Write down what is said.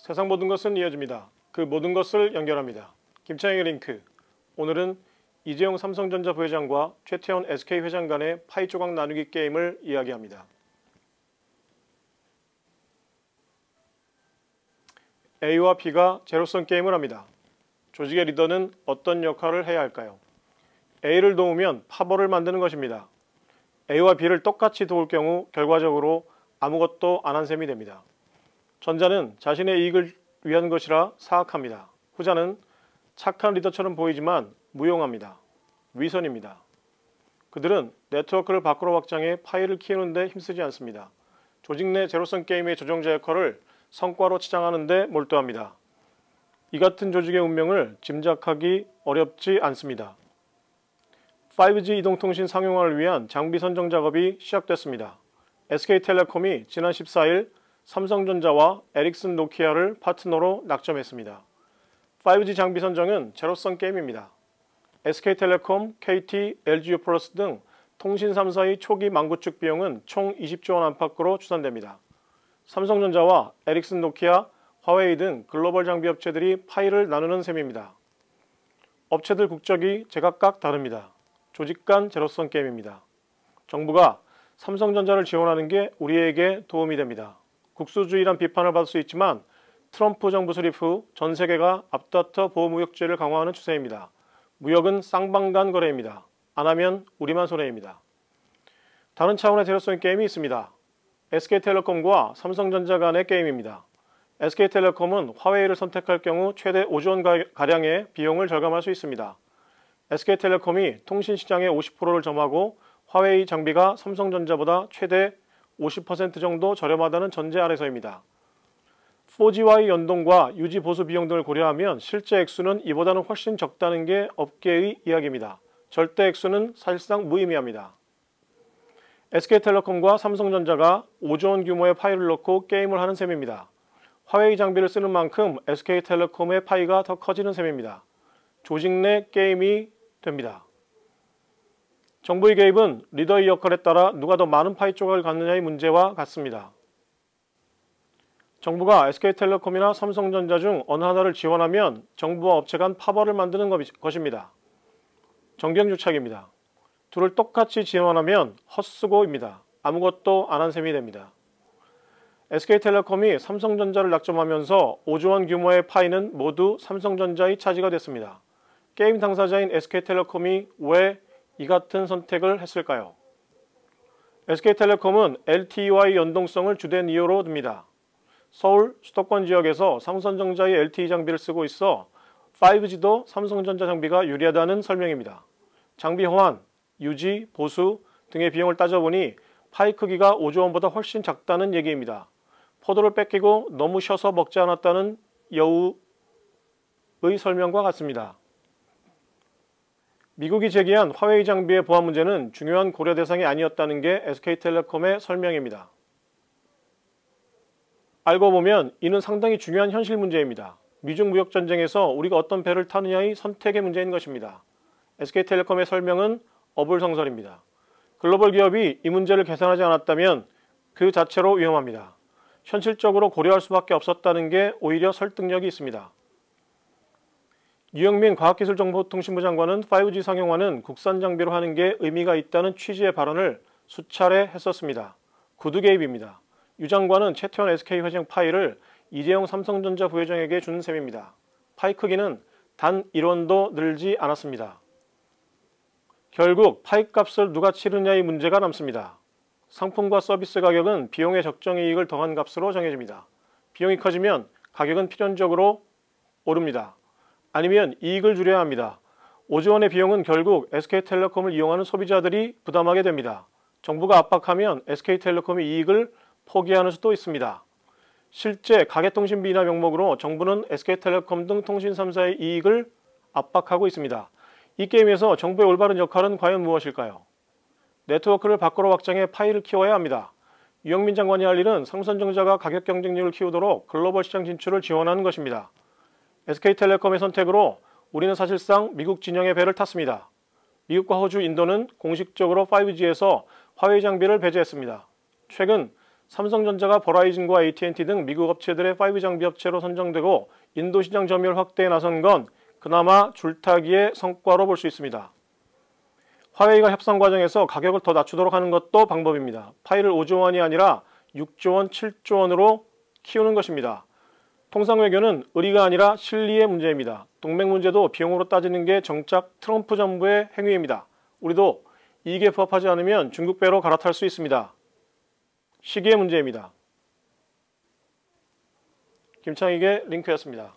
세상 모든 것은 이어집니다. 그 모든 것을 연결합니다. 김창익의 링크. 오늘은 이재용 삼성전자 부회장과 최태원 SK회장 간의 파이 조각 나누기 게임을 이야기합니다. A와 B가 제로섬 게임을 합니다. 조직의 리더는 어떤 역할을 해야 할까요? A를 도우면 파벌을 만드는 것입니다. A와 B를 똑같이 도울 경우 결과적으로 아무것도 안 한 셈이 됩니다. 전자는 자신의 이익을 위한 것이라 사악합니다. 후자는 착한 리더처럼 보이지만 무용합니다. 위선입니다. 그들은 네트워크를 밖으로 확장해 파일을 키우는 데 힘쓰지 않습니다. 조직 내 제로섬 게임의 조정자 역할을 성과로 치장하는 데 몰두합니다. 이 같은 조직의 운명을 짐작하기 어렵지 않습니다. 5G 이동통신 상용화를 위한 장비 선정 작업이 시작됐습니다. SK텔레콤이 지난 14일 삼성전자와 에릭슨 노키아를 파트너로 낙점했습니다. 5G 장비 선정은 제로섬 게임입니다. SK텔레콤, KT, LG유플러스 등 통신 3사의 초기 망구축 비용은 총 20조 원 안팎으로 추산됩니다. 삼성전자와 에릭슨 노키아, 화웨이 등 글로벌 장비 업체들이 파이를 나누는 셈입니다. 업체들 국적이 제각각 다릅니다. 조직 간 제로섬 게임입니다. 정부가 삼성전자를 지원하는 게 우리에게 도움이 됩니다. 국수주의란 비판을 받을 수 있지만 트럼프 정부 수립 후 전 세계가 앞다퉈 보호무역제를 강화하는 추세입니다. 무역은 쌍방간 거래입니다. 안 하면 우리만 손해입니다. 다른 차원의 제로섬 게임이 있습니다. SK텔레콤과 삼성전자 간의 게임입니다. SK텔레콤은 화웨이를 선택할 경우 최대 5조 원 가량의 비용을 절감할 수 있습니다. SK텔레콤이 통신시장의 50%를 점하고 화웨이 장비가 삼성전자보다 최대 50% 정도 저렴하다는 전제 아래서입니다. 4G와의 연동과 유지 보수 비용 등을 고려하면 실제 액수는 이보다는 훨씬 적다는 게 업계의 이야기입니다. 절대 액수는 사실상 무의미합니다. SK텔레콤과 삼성전자가 5조 원 규모의 파이를 넣고 게임을 하는 셈입니다. 화웨이 장비를 쓰는 만큼 SK텔레콤의 파이가 더 커지는 셈입니다. 조직 내 게임이 됩니다. 정부의 개입은 리더의 역할에 따라 누가 더 많은 파이 조각을 갖느냐의 문제와 같습니다. 정부가 SK텔레콤이나 삼성전자 중 어느 하나를 지원하면 정부와 업체 간 파벌을 만드는 것입니다. 정경유착입니다. 둘을 똑같이 지원하면 헛수고입니다. 아무것도 안 한 셈이 됩니다. SK텔레콤이 삼성전자를 낙점하면서 5조 원 규모의 파이는 모두 삼성전자의 차지가 됐습니다. 게임 당사자인 SK텔레콤이 왜 이 같은 선택을 했을까요? SK텔레콤은 LTE와의 연동성을 주된 이유로 듭니다. 서울, 수도권 지역에서 삼성전자의 LTE 장비를 쓰고 있어 5G도 삼성전자 장비가 유리하다는 설명입니다. 장비 호환, 유지, 보수 등의 비용을 따져보니 파이 크기가 5조 원보다 훨씬 작다는 얘기입니다. 포도를 뺏기고 너무 쉬어서 먹지 않았다는 여우의 설명과 같습니다. 미국이 제기한 화웨이 장비의 보안 문제는 중요한 고려 대상이 아니었다는 게 SK텔레콤의 설명입니다. 알고 보면 이는 상당히 중요한 현실 문제입니다. 미중 무역 전쟁에서 우리가 어떤 배를 타느냐의 선택의 문제인 것입니다. SK텔레콤의 설명은 어불성설입니다. 글로벌 기업이 이 문제를 계산하지 않았다면 그 자체로 위험합니다. 현실적으로 고려할 수밖에 없었다는 게 오히려 설득력이 있습니다. 유영민 과학기술정보통신부 장관은 5G 상용화는 국산 장비로 하는 게 의미가 있다는 취지의 발언을 수차례 했었습니다. 구두 개입입니다. 유 장관은 최태원 SK회장 파이를 이재용 삼성전자 부회장에게 준 셈입니다. 파이 크기는 단 1원도 늘지 않았습니다. 결국 파이 값을 누가 치르냐의 문제가 남습니다. 상품과 서비스 가격은 비용의 적정이익을 더한 값으로 정해집니다. 비용이 커지면 가격은 필연적으로 오릅니다. 아니면 이익을 줄여야 합니다. 5조 원의 비용은 결국 SK텔레콤을 이용하는 소비자들이 부담하게 됩니다. 정부가 압박하면 SK텔레콤의 이익을 포기하는 수도 있습니다. 실제 가계통신비나 명목으로 정부는 SK텔레콤 등 통신 3사의 이익을 압박하고 있습니다. 이 게임에서 정부의 올바른 역할은 과연 무엇일까요? 네트워크를 밖으로 확장해 파이를 키워야 합니다. 유영민 장관이 할 일은 삼성전자가 가격 경쟁력을 키우도록 글로벌 시장 진출을 지원하는 것입니다. SK텔레콤의 선택으로 우리는 사실상 미국 진영의 배를 탔습니다. 미국과 호주, 인도는 공식적으로 5G에서 화웨이 장비를 배제했습니다. 최근 삼성전자가 버라이즌과 AT&T 등 미국 업체들의 5G 장비 업체로 선정되고 인도 시장 점유율 확대에 나선 건 그나마 줄타기의 성과로 볼 수 있습니다. 화웨이가 협상 과정에서 가격을 더 낮추도록 하는 것도 방법입니다. 파이를 5조 원이 아니라 6조 원, 7조 원으로 키우는 것입니다. 통상외교는 의리가 아니라 실리의 문제입니다. 동맹 문제도 비용으로 따지는 게 정작 트럼프 정부의 행위입니다. 우리도 이익에 부합하지 않으면 중국 배로 갈아탈 수 있습니다. 시기의 문제입니다. 김창익의 링크였습니다.